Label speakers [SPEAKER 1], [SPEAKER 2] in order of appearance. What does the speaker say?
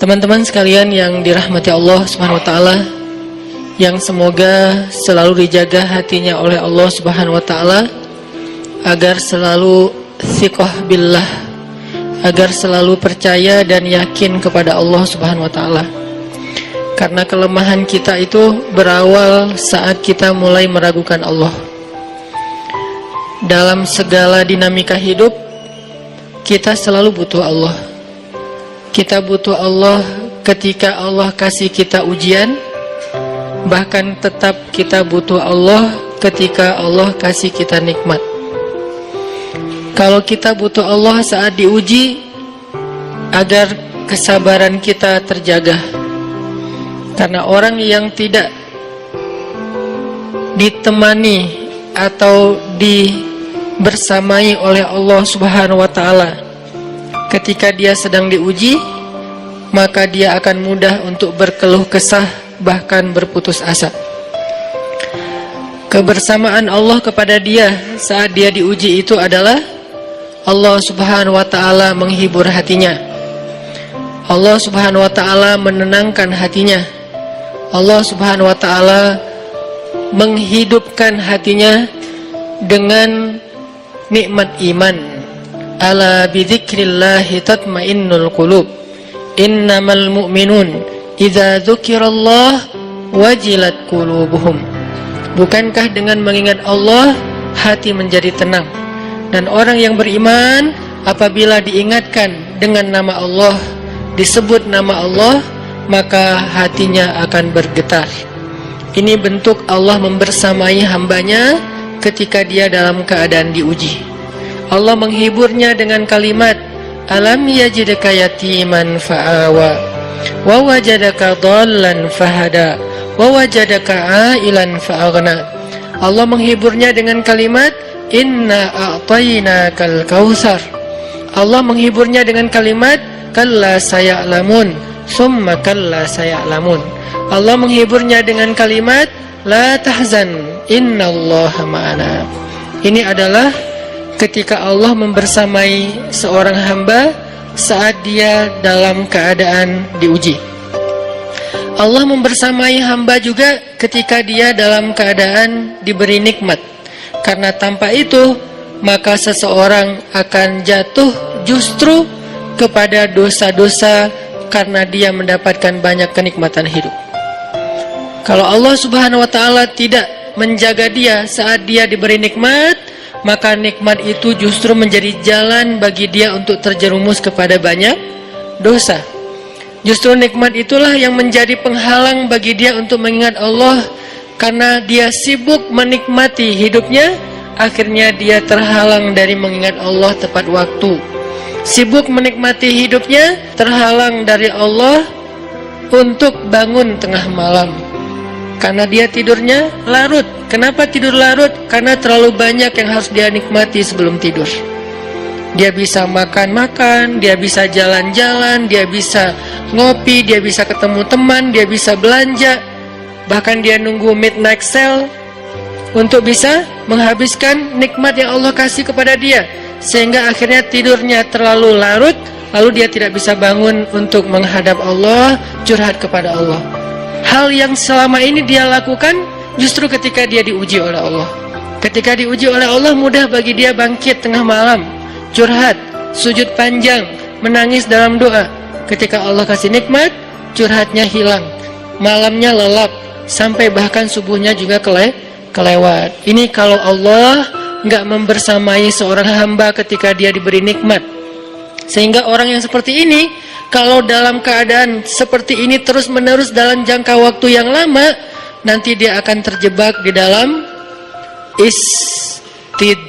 [SPEAKER 1] Teman-teman sekalian yang dirahmati Allah Subhanahu wa taala, yang semoga selalu dijaga hatinya oleh Allah Subhanahu wa taala agar selalu thiqah billah, agar selalu percaya dan yakin kepada Allah Subhanahu wa taala. Karena kelemahan kita itu berawal saat kita mulai meragukan Allah. Dalam segala dinamika hidup, kita selalu butuh Allah. Kita butuh Allah ketika Allah kasih kita ujian. Bahkan tetap kita butuh Allah ketika Allah kasih kita nikmat. Kalau kita butuh Allah saat diuji, agar kesabaran kita terjaga. Karena orang yang tidak ditemani atau dibersamai oleh Allah Subhanahu wa taala ketika dia sedang diuji, maka dia akan mudah untuk berkeluh kesah, bahkan berputus asa. Kebersamaan Allah kepada dia saat dia diuji itu adalah Allah Subhanahu wa taala menghibur hatinya. Allah Subhanahu wa taala menenangkan hatinya. Allah Subhanahu wa taala menghidupkan hatinya dengan nikmat iman. Ala bidzikrillahi tatmainnul qulub. Innamal mu'minun idza dzukirallah wajilat qulubuhum. Bukankah dengan mengingat Allah hati menjadi tenang? Dan orang yang beriman apabila diingatkan dengan nama Allah, disebut nama Allah, maka hatinya akan bergetar. Ini bentuk Allah membersamai hambanya ketika dia dalam keadaan diuji. Allah menghiburnya dengan kalimat, alam yajidka yatiman fa'awa wa wajadaka dhallan fahada wa wajadaka ailan fa'aghna. Allah menghiburnya dengan kalimat, inna a'tainakal kautsar. Allah menghiburnya dengan kalimat, kalla saya'lamun summa kalla saya'lamun. Allah menghiburnya dengan kalimat, la tahzan innallaha ma'ana. Ini adalah ketika Allah membersamai seorang hamba saat dia dalam keadaan diuji. Allah membersamai hamba juga ketika dia dalam keadaan diberi nikmat. Karena tanpa itu, maka seseorang akan jatuh justru kepada dosa-dosa karena dia mendapatkan banyak kenikmatan hidup. Kalau Allah Subhanahu wa taala tidak menjaga dia saat dia diberi nikmat, maka nikmat itu justru menjadi jalan bagi dia untuk terjerumus kepada banyak dosa. Justru nikmat itulah yang menjadi penghalang bagi dia untuk mengingat Allah. Karena dia sibuk menikmati hidupnya, akhirnya dia terhalang dari mengingat Allah tepat waktu. Sibuk menikmati hidupnya, terhalang dari Allah untuk bangun tengah malam. Karena dia tidurnya larut. Kenapa tidur larut? Karena terlalu banyak yang harus dia nikmati sebelum tidur. Dia bisa makan-makan, dia bisa jalan-jalan, dia bisa ngopi, dia bisa ketemu teman, dia bisa belanja. Bahkan dia nunggu midnight sale untuk bisa menghabiskan nikmat yang Allah kasih kepada dia. Sehingga akhirnya tidurnya terlalu larut, lalu dia tidak bisa bangun untuk menghadap Allah, curhat kepada Allah. Hal yang selama ini dia lakukan justru ketika dia diuji oleh Allah. Ketika diuji oleh Allah, mudah bagi dia bangkit tengah malam, curhat, sujud panjang, menangis dalam doa. Ketika Allah kasih nikmat, curhatnya hilang, malamnya lelap, sampai bahkan subuhnya juga kelewat. Ini kalau Allah nggak membersamai seorang hamba ketika dia diberi nikmat. Sehingga orang yang seperti ini, kalau dalam keadaan seperti ini terus-menerus dalam jangka waktu yang lama, nanti dia akan terjebak di dalam istidraj.